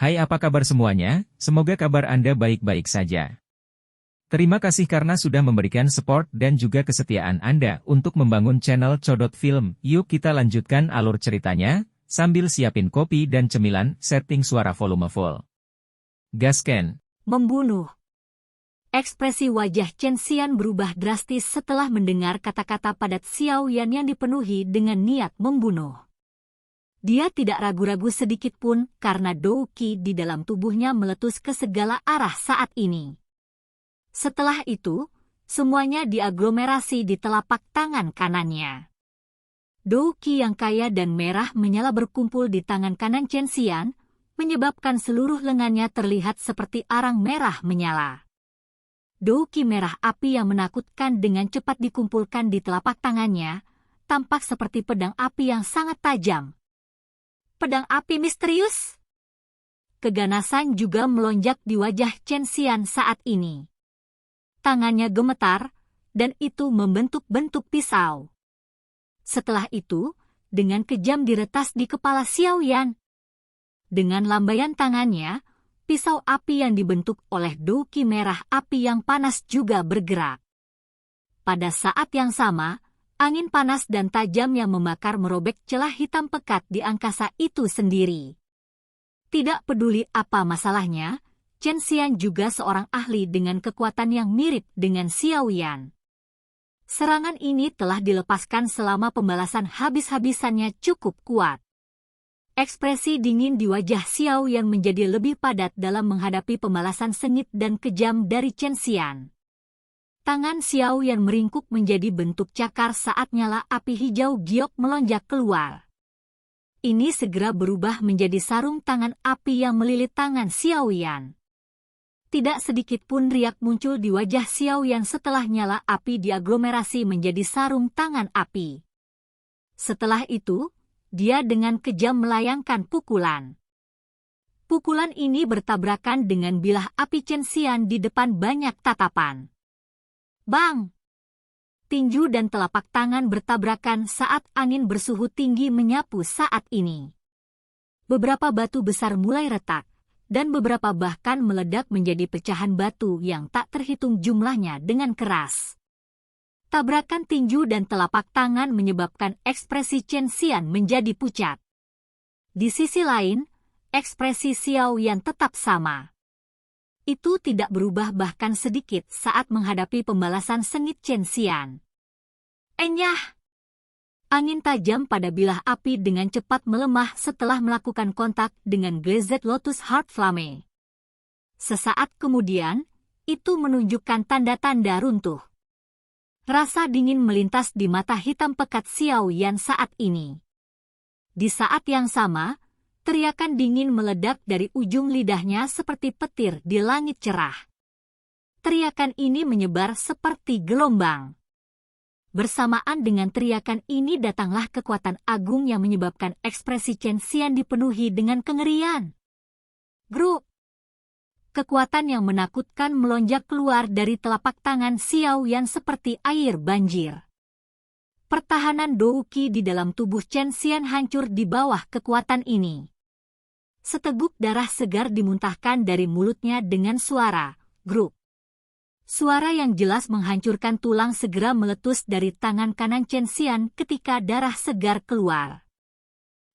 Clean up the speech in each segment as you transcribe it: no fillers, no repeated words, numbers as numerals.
Hai, apa kabar semuanya? Semoga kabar Anda baik-baik saja. Terima kasih karena sudah memberikan support dan juga kesetiaan Anda untuk membangun channel Codot Film. Yuk kita lanjutkan alur ceritanya, sambil siapin kopi dan cemilan, setting suara volume full. Gasken. Membunuh. Ekspresi wajah Chen Xian berubah drastis setelah mendengar kata-kata padat Xiao Yan yang dipenuhi dengan niat membunuh. Dia tidak ragu-ragu sedikit pun karena Dou Qi di dalam tubuhnya meletus ke segala arah saat ini. Setelah itu, semuanya diaglomerasi di telapak tangan kanannya. Dou Qi yang kaya dan merah menyala berkumpul di tangan kanan Chen Xian, menyebabkan seluruh lengannya terlihat seperti arang merah menyala. Dou Qi merah api yang menakutkan dengan cepat dikumpulkan di telapak tangannya, tampak seperti pedang api yang sangat tajam. Pedang api misterius. Keganasan juga melonjak di wajah Chen Xian saat ini. Tangannya gemetar, dan itu membentuk-bentuk pisau. Setelah itu, dengan kejam diretas di kepala Xiao Yan. Dengan lambaian tangannya, pisau api yang dibentuk oleh Dou Qi merah api yang panas juga bergerak. Pada saat yang sama, angin panas dan tajam yang membakar merobek celah hitam pekat di angkasa itu sendiri. Tidak peduli apa masalahnya, Chen Xian juga seorang ahli dengan kekuatan yang mirip dengan Xiao Yan. Serangan ini telah dilepaskan selama pembalasan habis-habisannya cukup kuat. Ekspresi dingin di wajah Xiao Yan menjadi lebih padat dalam menghadapi pembalasan sengit dan kejam dari Chen Xian. Tangan Xiao Yan meringkuk menjadi bentuk cakar saat nyala api hijau giok melonjak keluar. Ini segera berubah menjadi sarung tangan api yang melilit tangan Xiao Yan. Tidak sedikit pun riak muncul di wajah Xiao Yan setelah nyala api diaglomerasi menjadi sarung tangan api. Setelah itu, dia dengan kejam melayangkan pukulan. Pukulan ini bertabrakan dengan bilah api Chen Xian di depan banyak tatapan. Bang! Tinju dan telapak tangan bertabrakan saat angin bersuhu tinggi menyapu saat ini. Beberapa batu besar mulai retak, dan beberapa bahkan meledak menjadi pecahan batu yang tak terhitung jumlahnya dengan keras. Tabrakan tinju dan telapak tangan menyebabkan ekspresi Chen Xian menjadi pucat. Di sisi lain, ekspresi Xiao Yan tetap sama. Itu tidak berubah bahkan sedikit saat menghadapi pembalasan sengit Chen Xian. Enyah! Angin tajam pada bilah api dengan cepat melemah setelah melakukan kontak dengan Glazed Lotus Heart Flame. Sesaat kemudian, itu menunjukkan tanda-tanda runtuh. Rasa dingin melintas di mata hitam pekat Xiao Yan saat ini. Di saat yang sama, teriakan dingin meledak dari ujung lidahnya seperti petir di langit cerah. Teriakan ini menyebar seperti gelombang. Bersamaan dengan teriakan ini datanglah kekuatan agung yang menyebabkan ekspresi Chen Xian dipenuhi dengan kengerian. Grup! Kekuatan yang menakutkan melonjak keluar dari telapak tangan Xiao Yan seperti air banjir. Pertahanan Dou Qi di dalam tubuh Chen Xian hancur di bawah kekuatan ini. Seteguk darah segar dimuntahkan dari mulutnya dengan suara, grup. Suara yang jelas menghancurkan tulang segera meletus dari tangan kanan Chen Xian ketika darah segar keluar.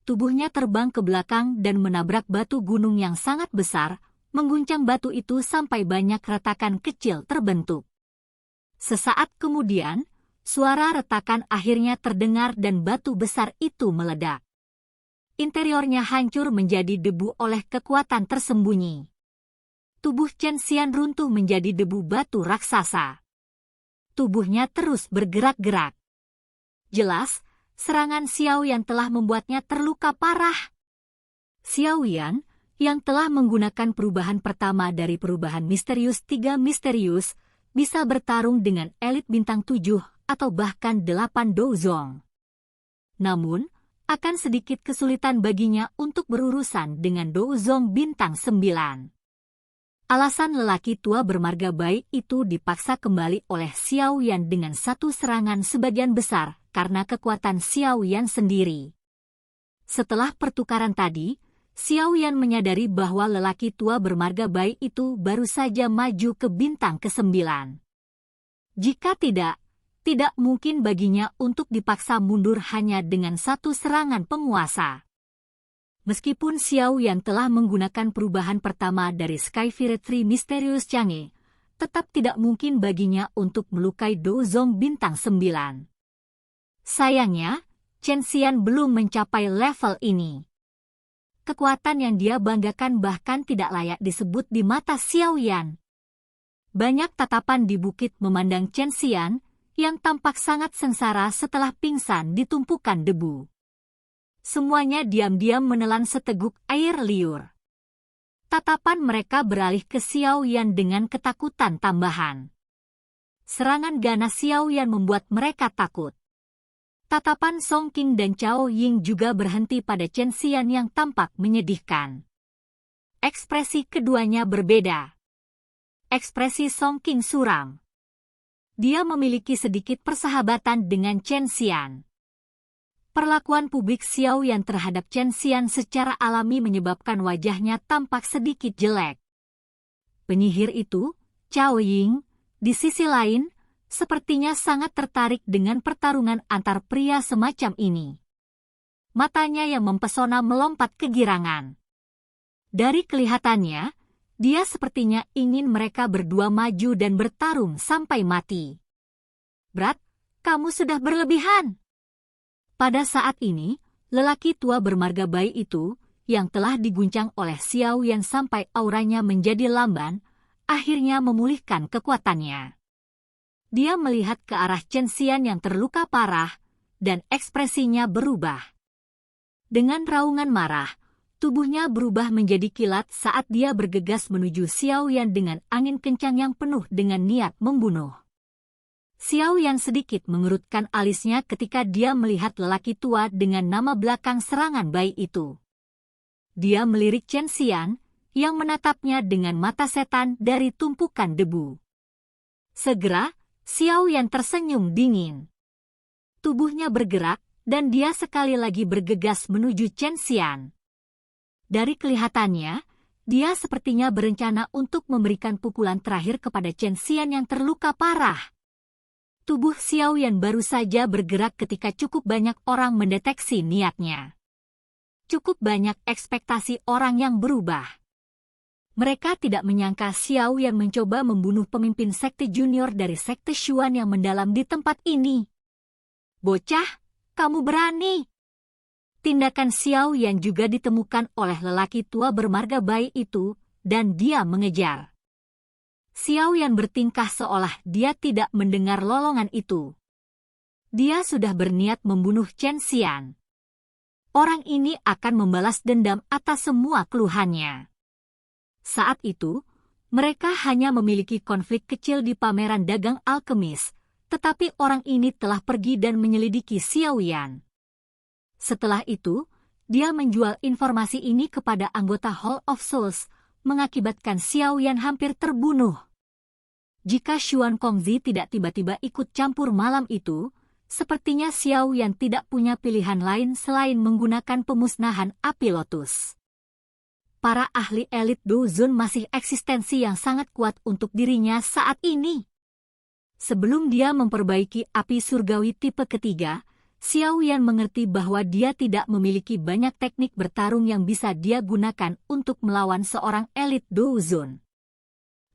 Tubuhnya terbang ke belakang dan menabrak batu gunung yang sangat besar, mengguncang batu itu sampai banyak retakan kecil terbentuk. Sesaat kemudian, suara retakan akhirnya terdengar dan batu besar itu meledak. Interiornya hancur menjadi debu oleh kekuatan tersembunyi. Tubuh Chen Xian runtuh menjadi debu batu raksasa. Tubuhnya terus bergerak-gerak. Jelas, serangan Xiao Yan telah membuatnya terluka parah. Xiao Yan, yang telah menggunakan perubahan pertama dari perubahan misterius 3 misterius, bisa bertarung dengan elit bintang 7 atau bahkan 8 Douzong. Namun, akan sedikit kesulitan baginya untuk berurusan dengan Douzong bintang 9. Alasan lelaki tua bermarga baik itu dipaksa kembali oleh Xiao Yan dengan satu serangan sebagian besar karena kekuatan Xiao Yan sendiri. Setelah pertukaran tadi, Xiao Yan menyadari bahwa lelaki tua bermarga baik itu baru saja maju ke bintang ke-9. Jika tidak mungkin baginya untuk dipaksa mundur hanya dengan satu serangan penguasa. Meskipun Xiao Yan telah menggunakan perubahan pertama dari Skyfire 3 Mysterious Chang'e, tetap tidak mungkin baginya untuk melukai Douzong bintang 9. Sayangnya, Chen Xian belum mencapai level ini. Kekuatan yang dia banggakan bahkan tidak layak disebut di mata Xiao Yan. Banyak tatapan di bukit memandang Chen Xian, yang tampak sangat sengsara setelah pingsan di tumpukan debu. Semuanya diam-diam menelan seteguk air liur. Tatapan mereka beralih ke Xiao Yan dengan ketakutan tambahan. Serangan ganas Xiao Yan membuat mereka takut. Tatapan Song Qing dan Cao Ying juga berhenti pada Chen Xian yang tampak menyedihkan. Ekspresi keduanya berbeda. Ekspresi Song Qing suram. Dia memiliki sedikit persahabatan dengan Chen Xian. Perlakuan publik Xiao Yan terhadap Chen Xian secara alami menyebabkan wajahnya tampak sedikit jelek. Penyihir itu, Cao Ying, di sisi lain, sepertinya sangat tertarik dengan pertarungan antar pria semacam ini. Matanya yang mempesona melompat kegirangan. Dari kelihatannya, dia sepertinya ingin mereka berdua maju dan bertarung sampai mati. Brat, kamu sudah berlebihan. Pada saat ini, lelaki tua bermarga baik itu, yang telah diguncang oleh Xiao Yan sampai auranya menjadi lamban, akhirnya memulihkan kekuatannya. Dia melihat ke arah Chen Xian yang terluka parah, dan ekspresinya berubah. Dengan raungan marah, tubuhnya berubah menjadi kilat saat dia bergegas menuju Xiao Yan dengan angin kencang yang penuh dengan niat membunuh. Xiao Yan sedikit mengerutkan alisnya ketika dia melihat lelaki tua dengan nama belakang serangan bayi itu. Dia melirik Chen Xian, yang menatapnya dengan mata setan dari tumpukan debu. Segera, Xiao Yan tersenyum dingin. Tubuhnya bergerak, dan dia sekali lagi bergegas menuju Chen Xian. Dari kelihatannya, dia sepertinya berencana untuk memberikan pukulan terakhir kepada Chen Xian yang terluka parah. Tubuh Xiao Yan baru saja bergerak ketika cukup banyak orang mendeteksi niatnya. Cukup banyak ekspektasi orang yang berubah. Mereka tidak menyangka Xiao Yan mencoba membunuh pemimpin sekte junior dari sekte Xuan yang mendalam di tempat ini. Bocah, kamu berani. Tindakan Xiao Yan juga ditemukan oleh lelaki tua bermarga baik itu, dan dia mengejar. Xiao Yan bertingkah seolah dia tidak mendengar lolongan itu. Dia sudah berniat membunuh Chen Xian. Orang ini akan membalas dendam atas semua keluhannya. Saat itu, mereka hanya memiliki konflik kecil di pameran dagang alkemis, tetapi orang ini telah pergi dan menyelidiki Xiao Yan. Setelah itu, dia menjual informasi ini kepada anggota Hall of Souls, mengakibatkan Xiao Yan hampir terbunuh. Jika Xuan Kongzi tidak tiba-tiba ikut campur malam itu, sepertinya Xiao Yan tidak punya pilihan lain selain menggunakan pemusnahan api lotus. Para ahli elit Douzon masih eksistensi yang sangat kuat untuk dirinya saat ini. Sebelum dia memperbaiki api surgawi tipe ketiga, Xiao Yan mengerti bahwa dia tidak memiliki banyak teknik bertarung yang bisa dia gunakan untuk melawan seorang elit Douzon.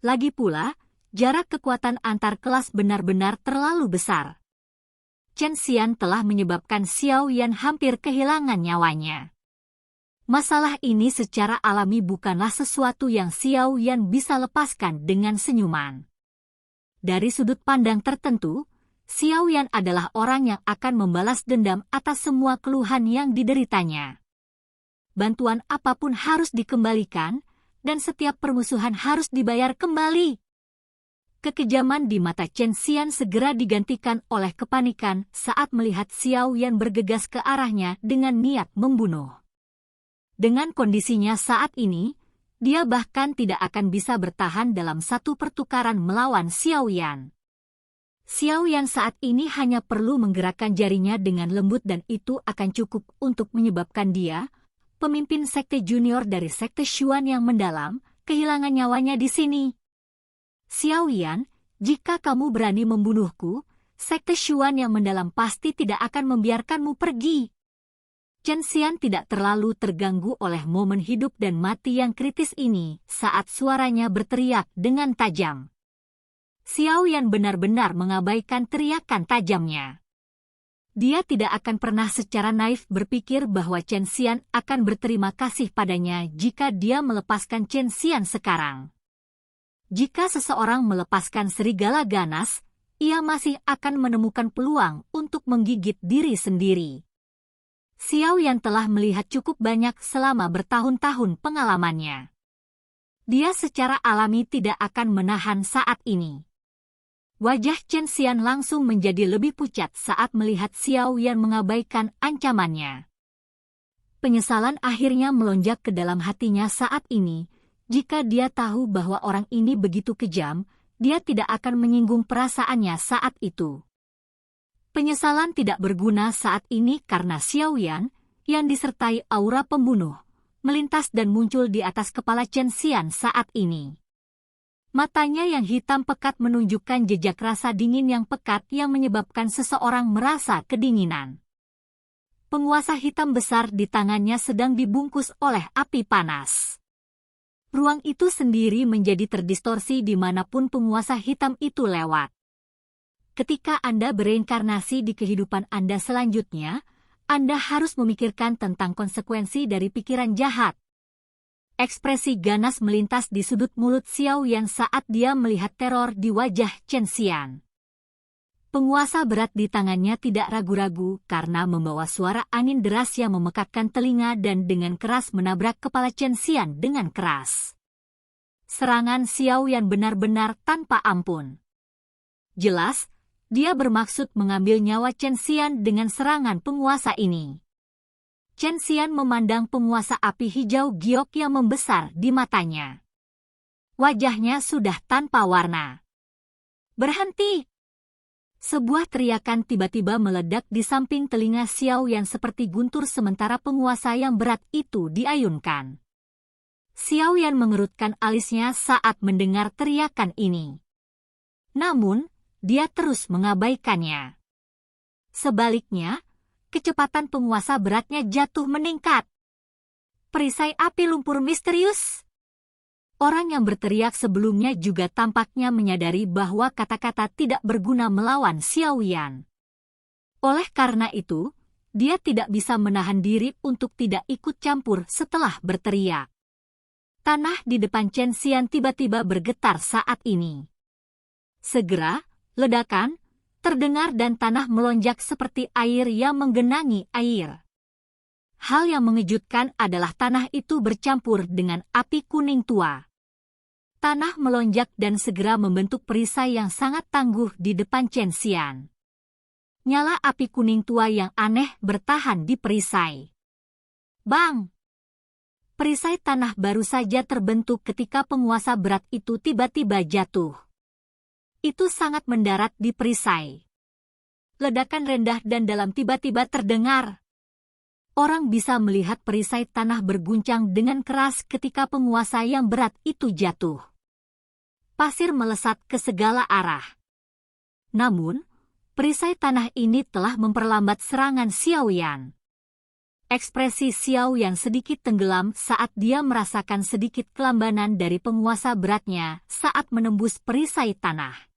Lagi pula, jarak kekuatan antar kelas benar-benar terlalu besar. Chen Xian telah menyebabkan Xiao Yan hampir kehilangan nyawanya. Masalah ini secara alami bukanlah sesuatu yang Xiao Yan bisa lepaskan dengan senyuman. Dari sudut pandang tertentu, Xiao Yan adalah orang yang akan membalas dendam atas semua keluhan yang dideritanya. Bantuan apapun harus dikembalikan, dan setiap permusuhan harus dibayar kembali. Kekejaman di mata Chen Xian segera digantikan oleh kepanikan saat melihat Xiao Yan bergegas ke arahnya dengan niat membunuh. Dengan kondisinya saat ini, dia bahkan tidak akan bisa bertahan dalam satu pertukaran melawan Xiao Yan. Xiao Yan saat ini hanya perlu menggerakkan jarinya dengan lembut dan itu akan cukup untuk menyebabkan dia, pemimpin sekte junior dari sekte Xuan yang mendalam, kehilangan nyawanya di sini. Xiao Yan, jika kamu berani membunuhku, sekte Xuan yang mendalam pasti tidak akan membiarkanmu pergi. Chen Xian tidak terlalu terganggu oleh momen hidup dan mati yang kritis ini saat suaranya berteriak dengan tajam. Xiao Yan benar-benar mengabaikan teriakan tajamnya. Dia tidak akan pernah secara naif berpikir bahwa Chen Xian akan berterima kasih padanya jika dia melepaskan Chen Xian sekarang. Jika seseorang melepaskan serigala ganas, ia masih akan menemukan peluang untuk menggigit diri sendiri. Xiao Yan telah melihat cukup banyak selama bertahun-tahun pengalamannya. Dia secara alami tidak akan menahan saat ini. Wajah Chen Xian langsung menjadi lebih pucat saat melihat Xiao Yan mengabaikan ancamannya. Penyesalan akhirnya melonjak ke dalam hatinya saat ini. Jika dia tahu bahwa orang ini begitu kejam, dia tidak akan menyinggung perasaannya saat itu. Penyesalan tidak berguna saat ini karena Xiao Yan, yang disertai aura pembunuh, melintas dan muncul di atas kepala Chen Xian saat ini. Matanya yang hitam pekat menunjukkan jejak rasa dingin yang pekat yang menyebabkan seseorang merasa kedinginan. Penguasa hitam besar di tangannya sedang dibungkus oleh api panas. Ruang itu sendiri menjadi terdistorsi dimanapun penguasa hitam itu lewat. Ketika Anda bereinkarnasi di kehidupan Anda selanjutnya, Anda harus memikirkan tentang konsekuensi dari pikiran jahat. Ekspresi ganas melintas di sudut mulut Xiao Yan saat dia melihat teror di wajah Chen Xian. Penguasa berat di tangannya tidak ragu-ragu karena membawa suara angin deras yang memekakkan telinga dan dengan keras menabrak kepala Chen Xian dengan keras. Serangan Xiao Yan benar-benar tanpa ampun. Jelas, dia bermaksud mengambil nyawa Chen Xian dengan serangan penguasa ini. Chen Xian memandang penguasa api hijau giok yang membesar di matanya. Wajahnya sudah tanpa warna. Berhenti! Sebuah teriakan tiba-tiba meledak di samping telinga Xiao Yan seperti guntur sementara penguasa yang berat itu diayunkan. Xiao Yan mengerutkan alisnya saat mendengar teriakan ini. Namun, dia terus mengabaikannya. Sebaliknya, kecepatan penguasa beratnya jatuh meningkat. Perisai api lumpur misterius. Orang yang berteriak sebelumnya juga tampaknya menyadari bahwa kata-kata tidak berguna melawan Xiao Yan. Oleh karena itu, dia tidak bisa menahan diri untuk tidak ikut campur setelah berteriak. Tanah di depan Chen Xian tiba-tiba bergetar saat ini. Segera, ledakan terdengar dan tanah melonjak seperti air yang menggenangi air. Hal yang mengejutkan adalah tanah itu bercampur dengan api kuning tua. Tanah melonjak dan segera membentuk perisai yang sangat tangguh di depan Chen Xian. Nyala api kuning tua yang aneh bertahan di perisai. Bang! Perisai tanah baru saja terbentuk ketika penguasa berat itu tiba-tiba jatuh. Itu sangat mendarat di perisai. Ledakan rendah dan dalam tiba-tiba terdengar. Orang bisa melihat perisai tanah berguncang dengan keras ketika penguasa yang berat itu jatuh. Pasir melesat ke segala arah. Namun, perisai tanah ini telah memperlambat serangan Xiao Yan. Ekspresi Xiao Yan sedikit tenggelam saat dia merasakan sedikit kelambanan dari penguasa beratnya saat menembus perisai tanah.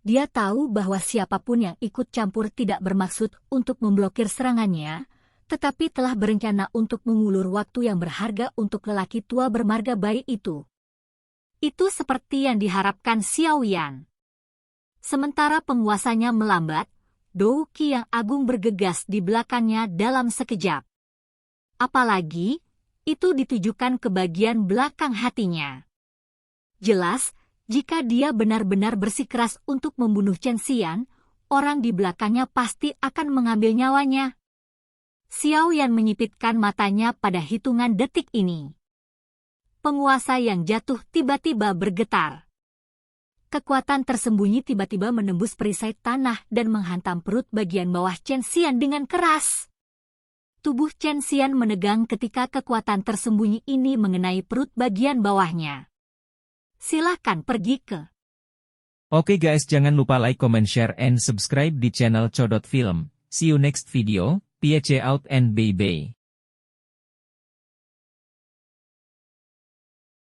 Dia tahu bahwa siapapun yang ikut campur tidak bermaksud untuk memblokir serangannya, tetapi telah berencana untuk mengulur waktu yang berharga untuk lelaki tua bermarga baik itu. Itu seperti yang diharapkan Xiao Yan. Sementara penguasanya melambat, Dou Qi yang agung bergegas di belakangnya dalam sekejap. Apalagi, itu ditujukan ke bagian belakang hatinya. Jelas, jika dia benar-benar bersikeras untuk membunuh Chen Xian, orang di belakangnya pasti akan mengambil nyawanya. Xiao Yan menyipitkan matanya pada hitungan detik ini. Penguasa yang jatuh tiba-tiba bergetar. Kekuatan tersembunyi tiba-tiba menembus perisai tanah dan menghantam perut bagian bawah Chen Xian dengan keras. Tubuh Chen Xian menegang ketika kekuatan tersembunyi ini mengenai perut bagian bawahnya. Silahkan pergi ke. Oke guys, jangan lupa like, comment, share, and subscribe di channel Codot Film. See you next video, peace out and bye-bye.